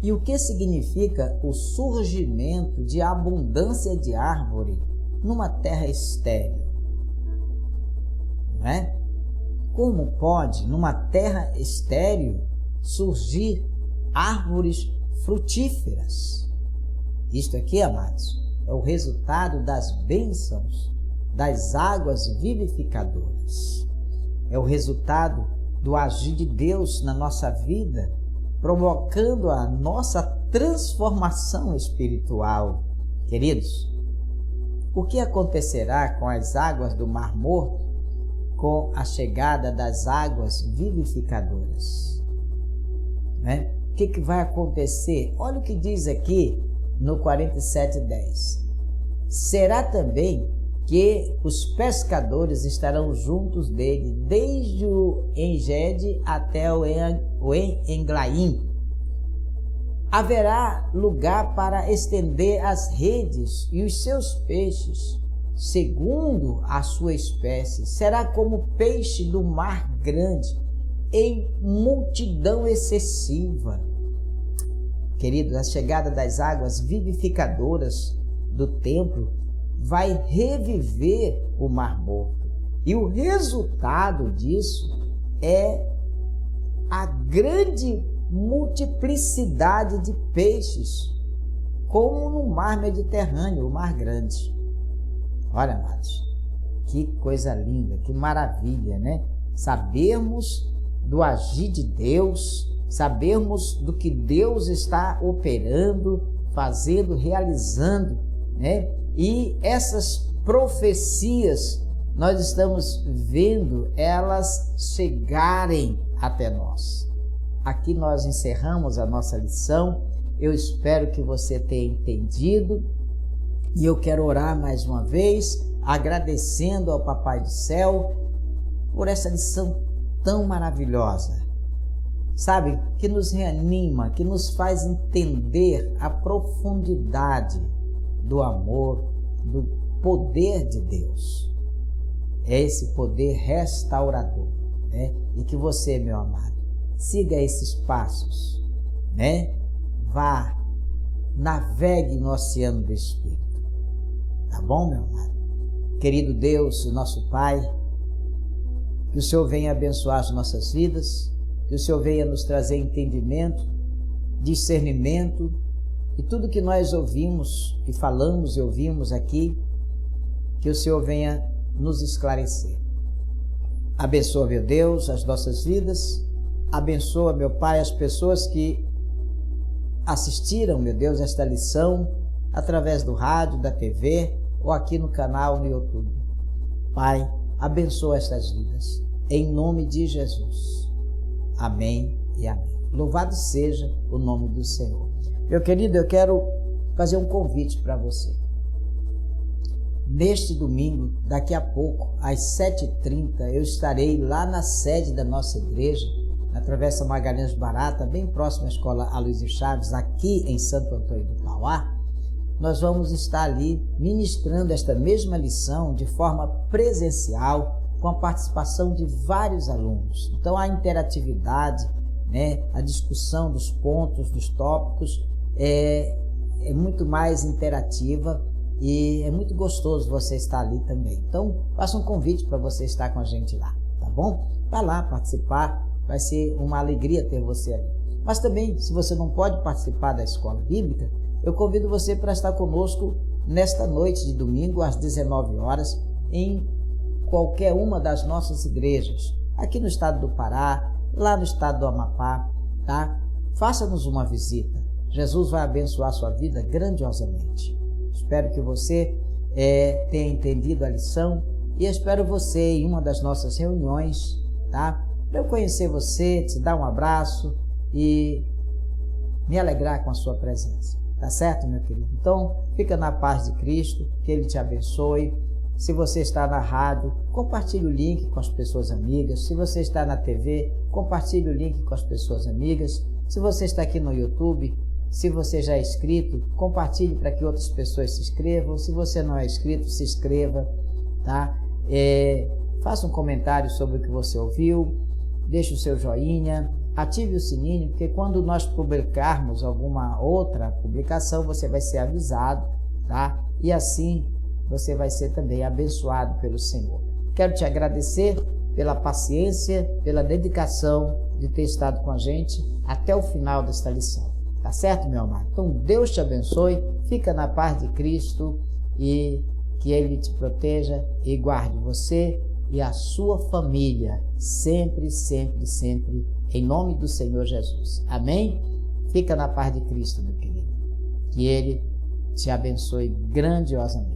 E o que significa o surgimento de abundância de árvore numa terra estéril? Não é? Como pode, numa terra estéril, surgir árvores frutíferas? Isto aqui, amados, é o resultado das bênçãos das águas vivificadoras. É o resultado do agir de Deus na nossa vida, provocando a nossa transformação espiritual. Queridos, o que acontecerá com as águas do Mar Morto com a chegada das águas vivificadoras? Né? O que vai acontecer? Olha o que diz aqui no 47:10. Será também que os pescadores estarão juntos dele, desde o Engede até o Englaim. Haverá lugar para estender as redes e os seus peixes, segundo a sua espécie. Será como peixe do mar grande, em multidão excessiva. Queridos, a chegada das águas vivificadoras do templo vai reviver o Mar Morto. E o resultado disso é a grande multiplicidade de peixes, como no Mar Mediterrâneo, o Mar Grande. Olha, amados, que coisa linda, que maravilha, né? Sabermos do agir de Deus, sabermos do que Deus está operando, fazendo, realizando, né? E essas profecias, nós estamos vendo elas chegarem até nós. Aqui nós encerramos a nossa lição. Eu espero que você tenha entendido. E eu quero orar mais uma vez, agradecendo ao Papai do Céu por essa lição tão maravilhosa. Sabe, que nos reanima, que nos faz entender a profundidade do amor, do poder de Deus. É esse poder restaurador, né? E que você, meu amado, siga esses passos, né? Vá, navegue no oceano do Espírito. Tá bom, meu amado? Querido Deus, o nosso Pai, que o Senhor venha abençoar as nossas vidas, que o Senhor venha nos trazer entendimento, discernimento, e tudo que nós ouvimos, que falamos e ouvimos aqui, que o Senhor venha nos esclarecer. Abençoa, meu Deus, as nossas vidas. Abençoa, meu Pai, as pessoas que assistiram, meu Deus, esta lição através do rádio, da TV ou aqui no canal no YouTube. Pai, abençoa estas vidas. Em nome de Jesus. Amém e amém. Louvado seja o nome do Senhor. Meu querido, eu quero fazer um convite para você. Neste domingo, daqui a pouco, às 7h30, eu estarei lá na sede da nossa igreja, na Travessa Magalhães Barata, bem próximo à Escola Aloysio Chaves, aqui em Santo Antônio do Pauá. Nós vamos estar ali ministrando esta mesma lição de forma presencial, com a participação de vários alunos. Então, a interatividade, né, a discussão dos pontos, dos tópicos, é muito mais interativa e é muito gostoso você estar ali também. Então, faça um convite para você estar com a gente lá, tá bom? Vai lá participar, vai ser uma alegria ter você ali. Mas também, se você não pode participar da escola bíblica, eu convido você para estar conosco nesta noite de domingo, às 19 horas, em qualquer uma das nossas igrejas, aqui no estado do Pará, lá no estado do Amapá, tá? Faça-nos uma visita. Jesus vai abençoar a sua vida grandiosamente. Espero que você tenha entendido a lição e espero você em uma das nossas reuniões, tá? Para eu conhecer você, te dar um abraço e me alegrar com a sua presença. Tá certo, meu querido? Então, fica na paz de Cristo, que Ele te abençoe. Se você está na rádio, compartilhe o link com as pessoas amigas. Se você está na TV, compartilhe o link com as pessoas amigas. Se você está aqui no YouTube, se você já é inscrito, compartilhe para que outras pessoas se inscrevam. Se você não é inscrito, se inscreva, tá? faça um comentário sobre o que você ouviu, deixe o seu joinha, ative o sininho, porque quando nós publicarmos alguma outra publicação, você vai ser avisado, tá? E assim você vai ser também abençoado pelo Senhor. Quero te agradecer pela paciência, pela dedicação de ter estado com a gente até o final desta lição. Tá certo, meu amado? Então, Deus te abençoe, fica na paz de Cristo e que Ele te proteja e guarde você e a sua família sempre, sempre, sempre, em nome do Senhor Jesus. Amém? Fica na paz de Cristo, meu querido. Que Ele te abençoe grandiosamente.